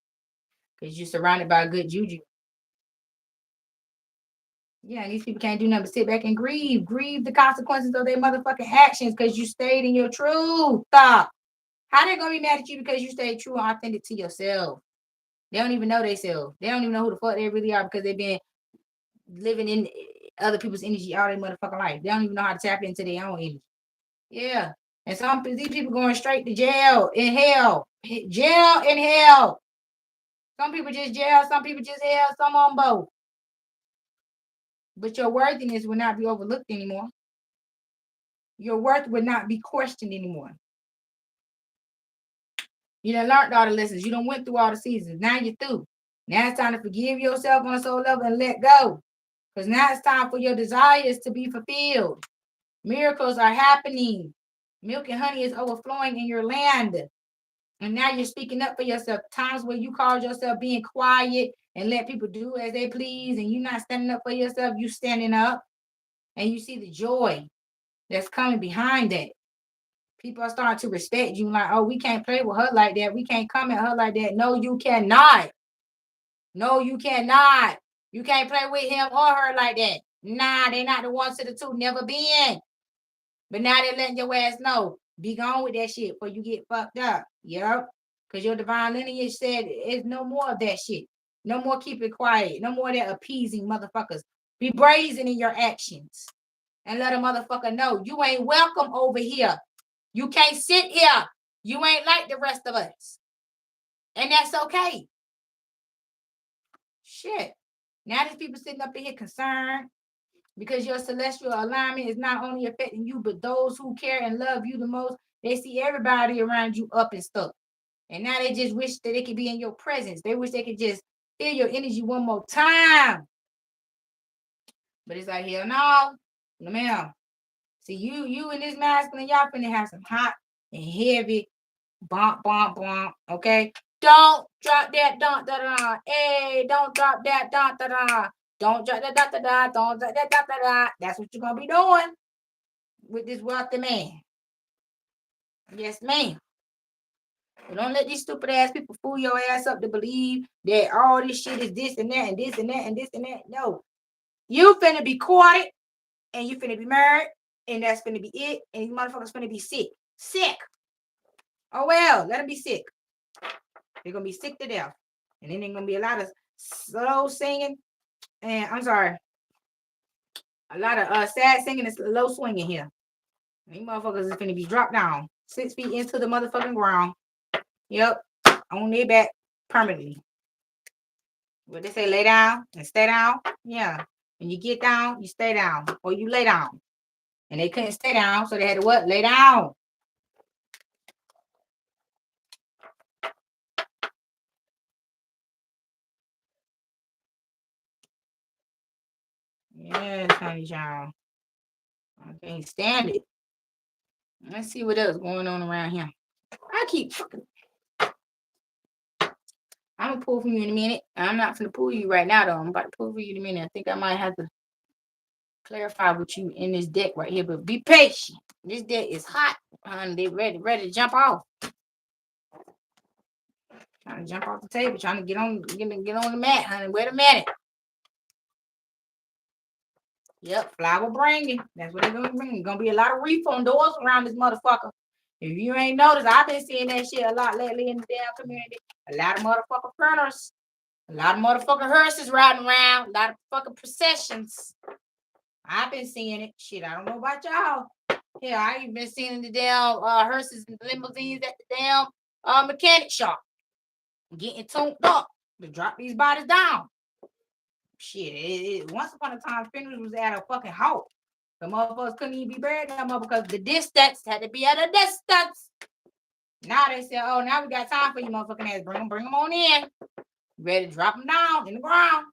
because you're surrounded by good juju. Yeah, and these people can't do nothing but sit back and grieve. Grieve the consequences of their motherfucking actions because you stayed in your truth. How they gonna be mad at you because you stayed true and authentic to yourself? They don't even know themselves. They don't even know who the fuck they really are because they've been living in other people's energy all their motherfucking life. They don't even know how to tap into their own energy. Yeah. And some these people going straight to jail in hell. Jail in hell. Some people just jail, some people just hell, some on both. But your worthiness will not be overlooked anymore. Your worth will not be questioned anymore. You done learned all the lessons. You done went through all the seasons. Now you're through. Now it's time to forgive yourself on a soul level and let go. Because now it's time for your desires to be fulfilled. Miracles are happening. Milk and honey is overflowing in your land. And now you're speaking up for yourself. Times where you called yourself being quiet and let people do as they please, and you're not standing up for yourself, you standing up, and you see the joy that's coming behind that. People are starting to respect you, like, oh, we can't play with her like that. We can't come at her like that. No, you cannot. No, you cannot. You can't play with him or her like that. Nah, they not the ones to the two, never been. But now they're letting your ass know. Be gone with that shit before you get fucked up. Yep. Because your divine lineage said it's no more of that shit. No more keep it quiet. No more of that appeasing motherfuckers. Be brazen in your actions. And let a motherfucker know you ain't welcome over here. You can't sit here. You ain't like the rest of us. And that's okay. Shit. Now there's people sitting up in here concerned because your celestial alignment is not only affecting you, but those who care and love you the most. They see everybody around you up and stuck. And now they just wish that they could be in your presence. They wish they could just feel your energy one more time. But it's like, hell no. No, ma'am. See, you and this masculine, y'all finna have some hot and heavy bump, okay? Don't drop that da da da. Hey, don't drop that da da da. Don't drop that da da da. Don't drop that da da da. That's what you're gonna be doing with this wealthy man. Yes, ma'am. But don't let these stupid ass people fool your ass up to believe that all this shit is this and that and this and that and this and that. No. You finna be courted and you finna be married and that's finna be it. And these motherfuckers finna be sick. Sick. Oh well, let them be sick. They're gonna be sick to death. And then there's gonna be a lot of slow singing. And I'm sorry. A lot of sad singing and low swinging here. These motherfuckers is finna be dropped down 6 feet into the motherfucking ground. Yep. On their back permanently. What they say, lay down and stay down? Yeah. When you get down, you stay down. Or you lay down. And they couldn't stay down, so they had to what? Lay down. Yes, honey child. I can't stand it. Let's see what else going on around here. I keep fucking. I'm gonna pull for you in a minute. I'm not gonna pull you right now though. I'm about to pull for you in a minute. I think I might have to clarify with you in this deck right here, but be patient. This deck is hot, honey. They ready to jump off. Trying to jump off the table, trying to get on the mat, honey. Wait a minute. Yep, flower bringing. That's what they're gonna bring. Gonna be a lot of refund doors around this motherfucker. If you ain't noticed, I've been seeing that shit a lot lately in the damn community. A lot of motherfucking printers, a lot of motherfucking hearses riding around, a lot of fucking processions. I've been seeing it. Shit, I don't know about y'all. Yeah, I even been seeing the damn hearses and limousines at the damn mechanic shop, getting tuned up to drop these bodies down. Shit, once upon a time, funerals was at a fucking halt. The motherfuckers couldn't even be buried no more because the distance had to be at a distance. Now they said, oh, now we got time for you motherfucking ass. Bring them on in. Ready to drop them down in the ground.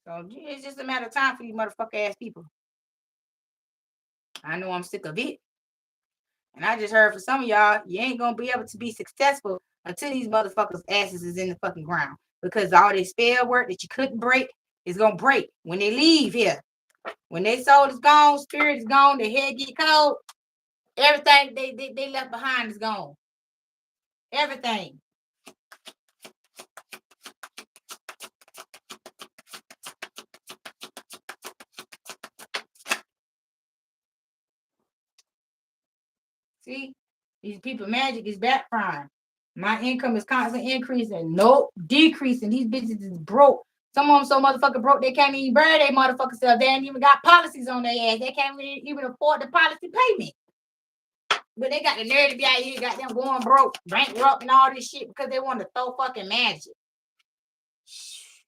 So it's just a matter of time for you motherfucker ass people. I know I'm sick of it. And I just heard for some of y'all, you ain't gonna be able to be successful until these motherfuckers' asses is in the fucking ground. Because all this spell work that you couldn't break is gonna break when they leave here. When their soul is gone, spirit is gone, their head get cold, everything they left behind is gone. Everything. See, these people magic is backfiring. My income is constantly increasing. Nope, decreasing. These bitches is broke. Some of them so motherfucking broke they can't even bury their motherfucking self. They ain't even got policies on their ass. They can't even afford the policy payment. But they got the nerve to be out here, got them going broke, bankrupt, and all this shit because they want to throw fucking magic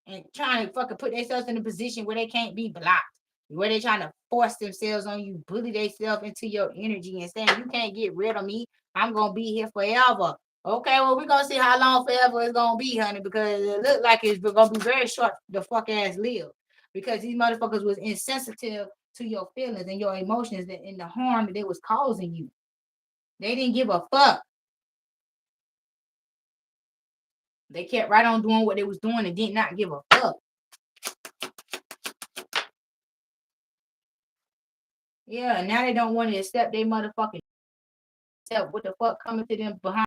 and trying to fucking put themselves in a position where they can't be blocked, where they trying to force themselves on you, bully themselves into your energy and saying you can't get rid of me. I'm gonna be here forever. Okay, well we're gonna see how long forever it's gonna be, honey, because it look like it's gonna be very short. The fuck ass live because these motherfuckers was insensitive to your feelings and your emotions and the harm that they was causing you. They didn't give a fuck. They kept right on doing what they was doing and did not give a fuck. Yeah, now they don't want to accept they motherfucking self. What the fuck coming to them behind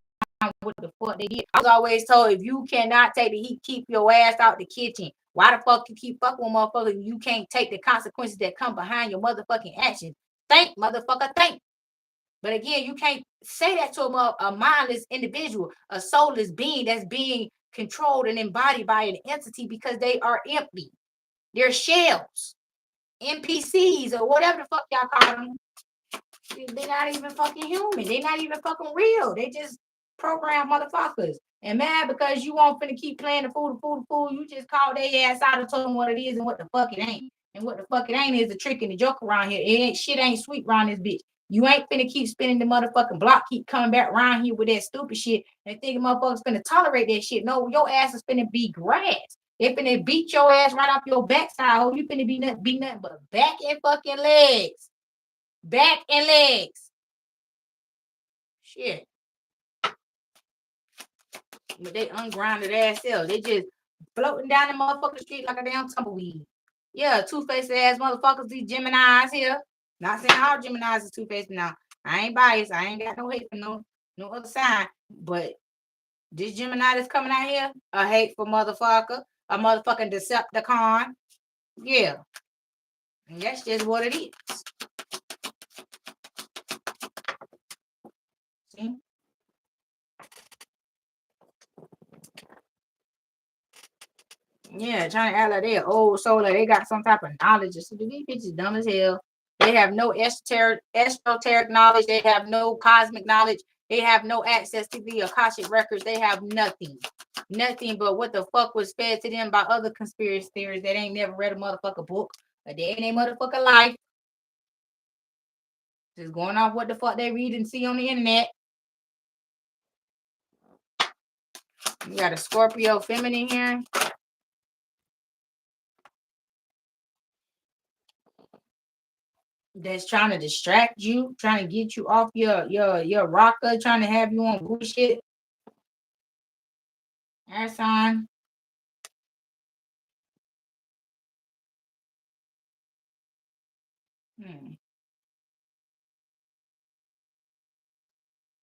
what the fuck they did. I was always told if you cannot take the heat, keep your ass out the kitchen. Why the fuck you keep fucking with motherfuckers? You can't take the consequences that come behind your motherfucking actions. Think, motherfucker, think. But again, you can't say that to a mindless individual, a soulless being that's being controlled and embodied by an entity because they are empty. They're shells, NPCs, or whatever the fuck y'all call them. They're not even fucking human. They're not even fucking real. They just program motherfuckers. And mad because you won't finna keep playing the fool, you just call their ass out and told them what it is and what the fuck it ain't. And what the fuck it ain't is a trick and a joke around here. It ain't shit ain't sweet around this bitch. You ain't finna keep spinning the motherfucking block, keep coming back around here with that stupid shit and thinking motherfuckers finna tolerate that shit. No, your ass is finna be grass. They finna beat your ass right off your backside. Oh, you finna be nothing but back and fucking legs. Back and legs. Shit. But they ungrounded ass self. They just floating down the motherfucking street like a damn tumbleweed. Yeah, two-faced ass motherfuckers, these Geminis here. Not saying all Geminis is two-faced now. I ain't biased. I ain't got no hate for no other sign. But this Gemini that's coming out here, a hateful motherfucker, a motherfucking Decepticon. Yeah. And that's just what it is. See? Yeah, trying to act like they're old soul, like they got some type of knowledge. So these bitches dumb as hell. They have no esoteric knowledge. They have no cosmic knowledge. They have no access to the Akashic records. They have nothing. Nothing but what the fuck was fed to them by other conspiracy theories that ain't never read a motherfucker book a day in their motherfucking life. Just going off what the fuck they read and see on the internet. You got a Scorpio feminine here. That's trying to distract you, trying to get you off your rocker, trying to have you on bullshit. Air sign.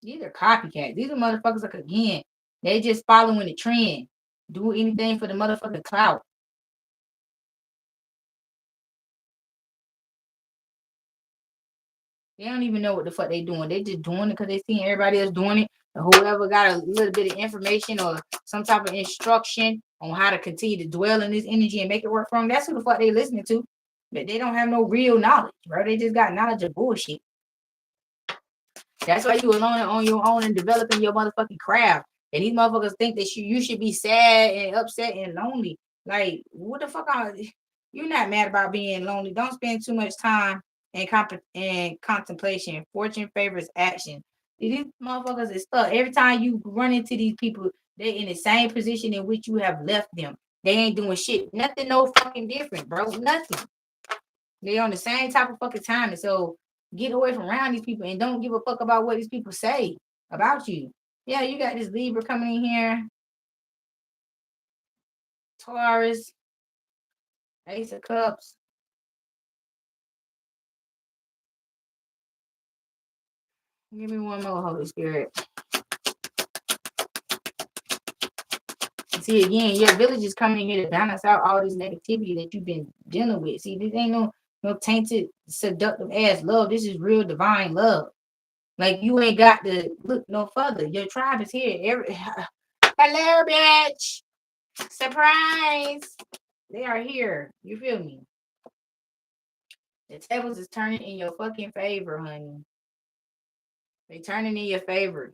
These are copycats. These are motherfuckers like again. They just following the trend. Do anything for the motherfucking clout. They don't even know what the fuck they doing. They just doing it because they seen everybody else doing it. And whoever got a little bit of information or some type of instruction on how to continue to dwell in this energy and make it work for them, that's who the fuck they listening to. But they don't have no real knowledge, bro. They just got knowledge of bullshit. That's why you alone and on your own and developing your motherfucking craft. And these motherfuckers think that you should be sad and upset and lonely. Like, what the fuck are you're not mad about being lonely. Don't spend too much time in contemplation. Fortune favors action. These motherfuckers is stuck. Every time you run into these people, they're in the same position in which you have left them. They ain't doing shit. Nothing no fucking different, bro. Nothing. They on the same type of fucking time. And so get away from around these people and don't give a fuck about what these people say about you. Yeah, you got this Libra coming in here. Taurus. Ace of Cups. Give me one more, Holy Spirit. See, again, your village is coming in here to balance out all this negativity that you've been dealing with. See, this ain't no tainted, seductive ass love. This is real divine love. Like, you ain't got to look no further. Your tribe is here. Hello, bitch. Surprise. They are here. You feel me? The tables is turning in your fucking favor, honey. They turning in your favor.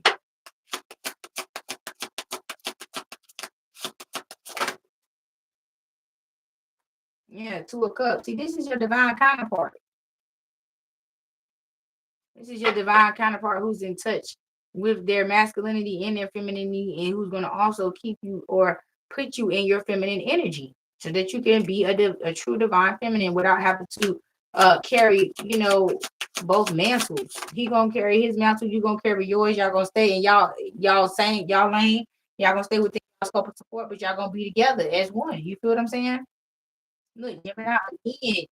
Yeah, Two of Cups. See, this is your divine counterpart. This is your divine counterpart who's in touch with their masculinity and their femininity, and who's going to also keep you or put you in your feminine energy so that you can be a true divine feminine without having to carry, both mantles. He gonna carry his mantle, you gonna carry yours. Y'all gonna stay in y'all lane. Y'all gonna stay within y'all scope of support, but y'all gonna be together as one. You feel what I'm saying? Look, never out again.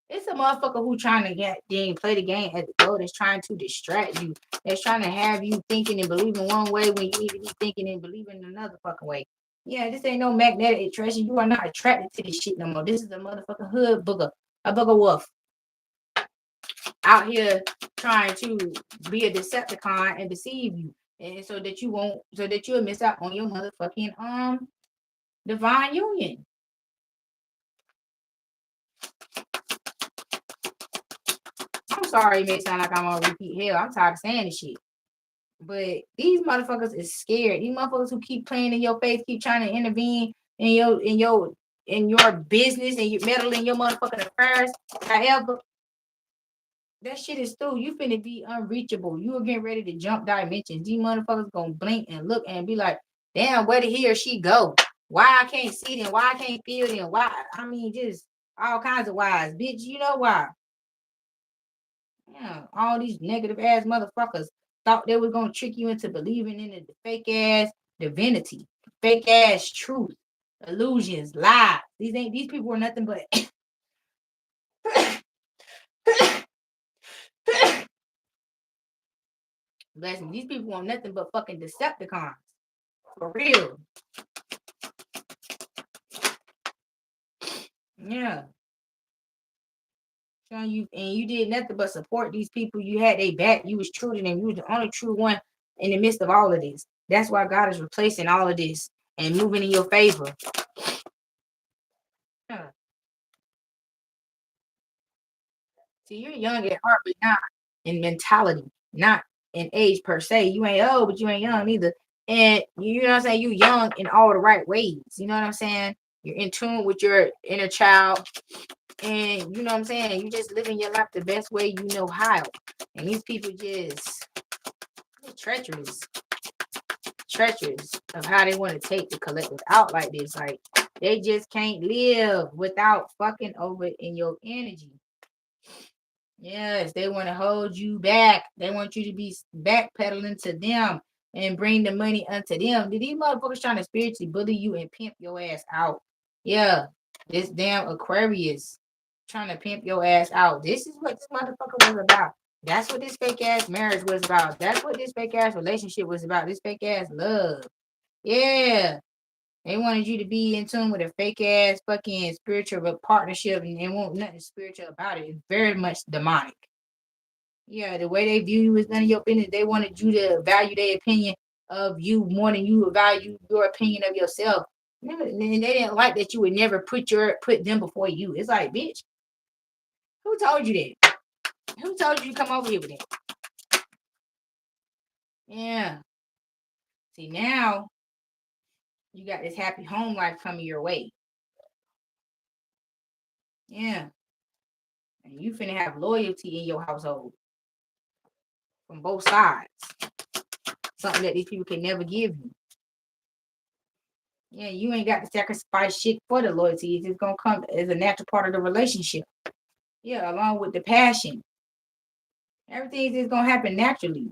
It's a motherfucker who trying to play the game at the door that's trying to distract you. That's trying to have you thinking and believing one way when you need to be thinking and believing another fucking way. Yeah, this ain't no magnetic attraction. You are not attracted to this shit no more. This is a motherfucking hood booger, a booger wolf out here trying to be a Decepticon and deceive you, and so that you'll miss out on your motherfucking divine union. I'm sorry, it may sound like I'm on repeat. Hell, I'm tired of saying this shit. But these motherfuckers is scared. These motherfuckers who keep playing in your face, keep trying to intervene in your business and you meddle in your motherfucking affairs. However, that shit is through. You finna be unreachable. You are getting ready to jump dimensions. These motherfuckers gonna blink and look and be like, damn, where did he or she go? Why I can't see them? Why I can't feel them? Why? I mean, just all kinds of whys. Bitch, you know why? Yeah, all these negative ass motherfuckers thought they was gonna trick you into believing in the fake ass divinity, fake ass truth, illusions, lies. These people were nothing but bless me. These people want nothing but fucking Decepticons. For real. Yeah. Showing you and you did nothing but support these people. You had their back. You was true to them. You was the only true one in the midst of all of this. That's why God is replacing all of this and moving in your favor. Yeah. See, you're young at heart, but not in mentality, not in age per se. You ain't old, but you ain't young either. And you know what I'm saying? You young in all the right ways. You know what I'm saying? You're in tune with your inner child. And you know what I'm saying? You just living your life the best way you know how. And these people just treacherous, treacherous of how they want to take the collective out like this. Like they just can't live without fucking over in your energy. Yes, they want to hold you back. They want you to be backpedaling to them and bring the money unto them. Did these motherfuckers trying to spiritually bully you and pimp your ass out? Yeah, this damn Aquarius trying to pimp your ass out. This is what this motherfucker was about. That's what this fake ass marriage was about. That's what this fake ass relationship was about. This fake ass love. Yeah. They wanted you to be in tune with a fake ass fucking spiritual partnership and they want nothing spiritual about it. It's very much demonic. Yeah, the way they view you is none of your business. They wanted you to value their opinion of you more than you value your opinion of yourself. And they didn't like that you would never put them before you. It's like, bitch, who told you that? Who told you to come over here with that? Yeah. See, now you got this happy home life coming your way. Yeah. And you finna have loyalty in your household from both sides. Something that these people can never give you. Yeah, you ain't got to sacrifice shit for the loyalty. It's just gonna come as a natural part of the relationship. Yeah, along with the passion. Everything is gonna happen naturally.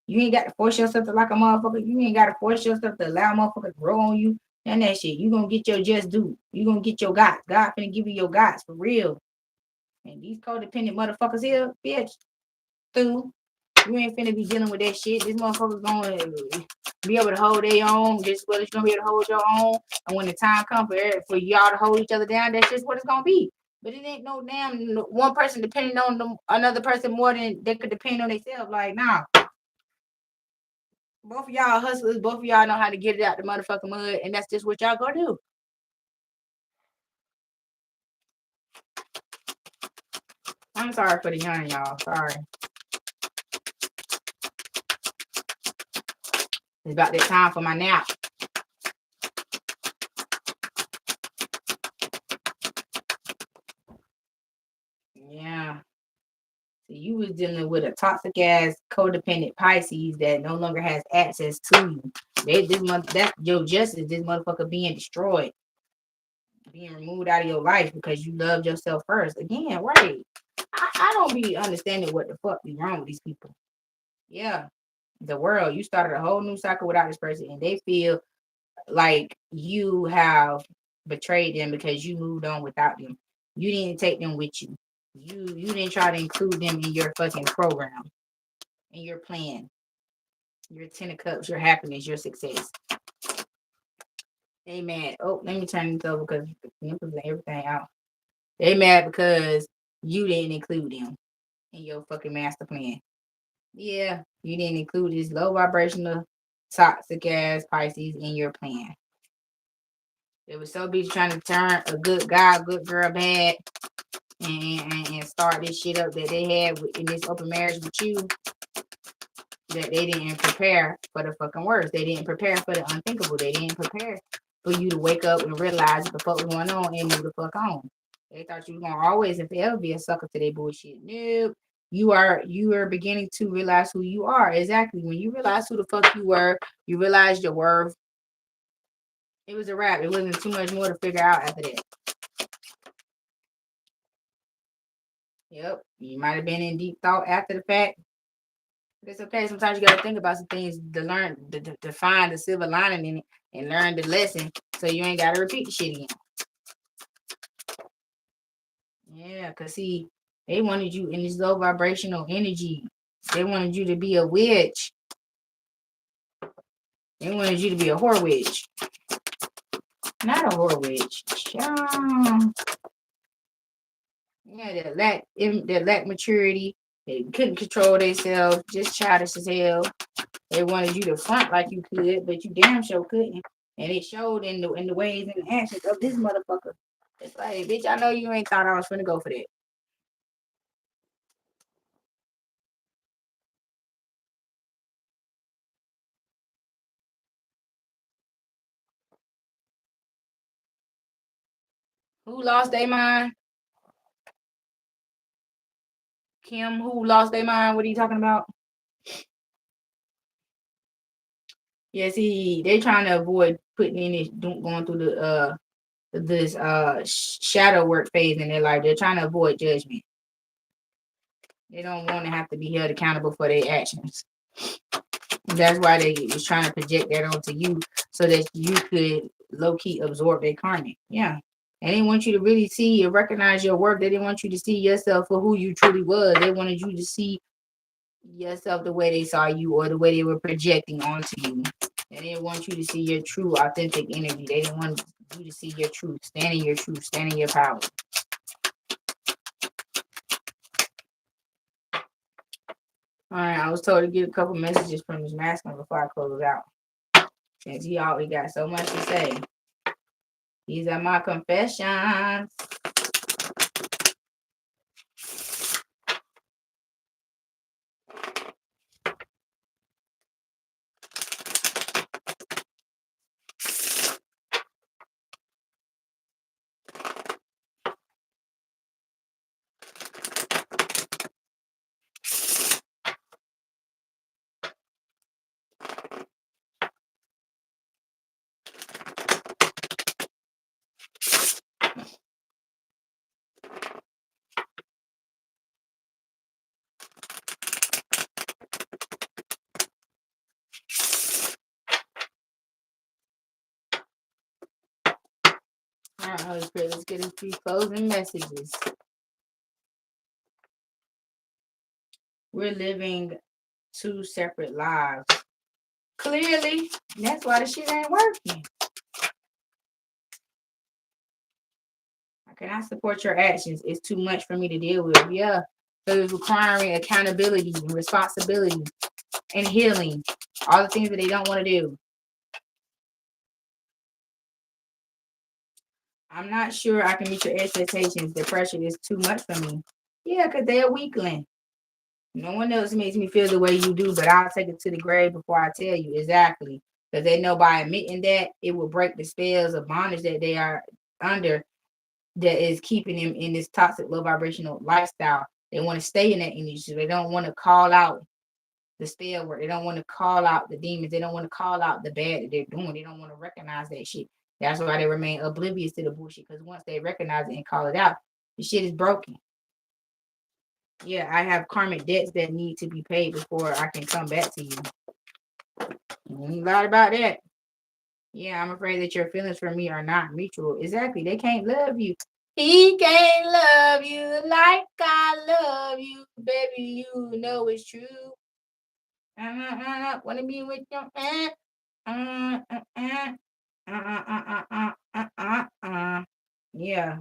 You ain't got to force yourself to like a motherfucker. You ain't got to force yourself to allow a motherfucker to grow on you. And that shit. You gonna get your just due. You gonna get your guys. God finna give you your guys for real. And these codependent motherfuckers here, bitch, through. You ain't finna be dealing with that shit. This motherfucker's gonna be able to hold their own just well as you're gonna be able to hold your own. And when the time comes for y'all to hold each other down, that's just what it's gonna be. But it ain't no damn one person depending on another person more than they could depend on themselves. Like, nah. Both of y'all hustlers, both of y'all know how to get it out the motherfucking mud, and that's just what y'all gonna do. I'm sorry for the young, y'all. Sorry. It's about that time for my nap. Yeah. So you was dealing with a toxic ass codependent Pisces that no longer has access to you. This month, that's your justice. This motherfucker being destroyed, being removed out of your life because you loved yourself first. Again, right? I don't be understanding what the fuck be wrong with these people. Yeah, the world. You started a whole new cycle without this person, and they feel like you have betrayed them because you moved on without them. You didn't take them with you. You didn't try to include them in your fucking program, in your plan, your 10 of cups, your happiness, your success. They mad. Oh, let me turn this over because nipples and everything out. They mad because you didn't include them in your fucking master plan. Yeah, you didn't include this low vibrational toxic ass Pisces in your plan. They were so busy trying to turn a good guy, good girl bad and start this shit up that they had in this open marriage with you that they didn't prepare for the fucking worst. They didn't prepare for the unthinkable. They didn't prepare for you to wake up and realize what the fuck was going on and move the fuck on. They thought you were gonna always and forever be a sucker to their bullshit. Nope. You are beginning to realize who you are. Exactly. When you realize who the fuck you were, you realize your worth. It was a wrap. It wasn't too much more to figure out after that. Yep. You might have been in deep thought after the fact. But it's okay. Sometimes you gotta think about some things to learn to find the silver lining in it and learn the lesson so you ain't gotta repeat the shit again. Yeah, cause see, they wanted you in this low vibrational energy. They wanted you to be a witch. They wanted you to be a whore witch. Not a whore witch. Yeah, that lack maturity. They couldn't control themselves, just childish as hell. They wanted you to front like you could, but you damn sure couldn't. And it showed in the ways and the actions of this motherfucker. It's like, bitch, I know you ain't thought I was finna go for that. Who lost their mind? Kim, who lost their mind? What are you talking about? Yeah, see, they trying to avoid putting in this, going through this shadow work phase in their life. They're trying to avoid judgment. They don't want to have to be held accountable for their actions. That's why they was trying to project that onto you so that you could low key absorb their karmic. Yeah. They didn't want you to really see or recognize your work. They didn't want you to see yourself for who you truly was. They wanted you to see yourself the way they saw you or the way they were projecting onto you. They didn't want you to see your true, authentic energy. They didn't want you to see your truth. Stand in your truth. Stand in your power. All right, I was told to get a couple messages from this masculine before I close out. Since he always got so much to say. These are my confessions. All right, Holy Spirit, let's get into closing messages. We're living two separate lives. Clearly, that's why the shit ain't working. I cannot support your actions. It's too much for me to deal with. Yeah. So it's requiring accountability and responsibility and healing. All the things that they don't want to do. I'm not sure I can meet your expectations. The pressure is too much for me. Yeah, because they're a weakling. No one else makes me feel the way you do, but I'll take it to the grave before I tell you exactly. Because they know by admitting that, it will break the spells of bondage that they are under that is keeping them in this toxic, low vibrational lifestyle. They want to stay in that energy. So they don't want to call out the spell work. They don't want to call out the demons. They don't want to call out the bad that they're doing. They don't want to recognize that shit. That's why they remain oblivious to the bullshit. Because once they recognize it and call it out, the shit is broken. Yeah, I have karmic debts that need to be paid before I can come back to you. A lot about that. Yeah, I'm afraid that your feelings for me are not mutual. Exactly. They can't love you. He can't love you like I love you, baby. You know it's true. Wanna be with your man? Yeah,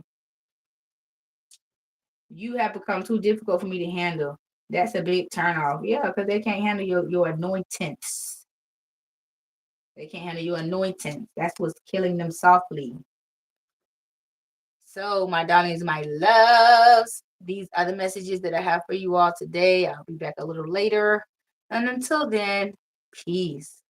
you have become too difficult for me to handle. That's a big turn off. Yeah, because they can't handle your anointings. They can't handle your anointings. That's what's killing them softly. So, my darlings, my loves, these are the messages that I have for you all today. I'll be back a little later. And until then, peace.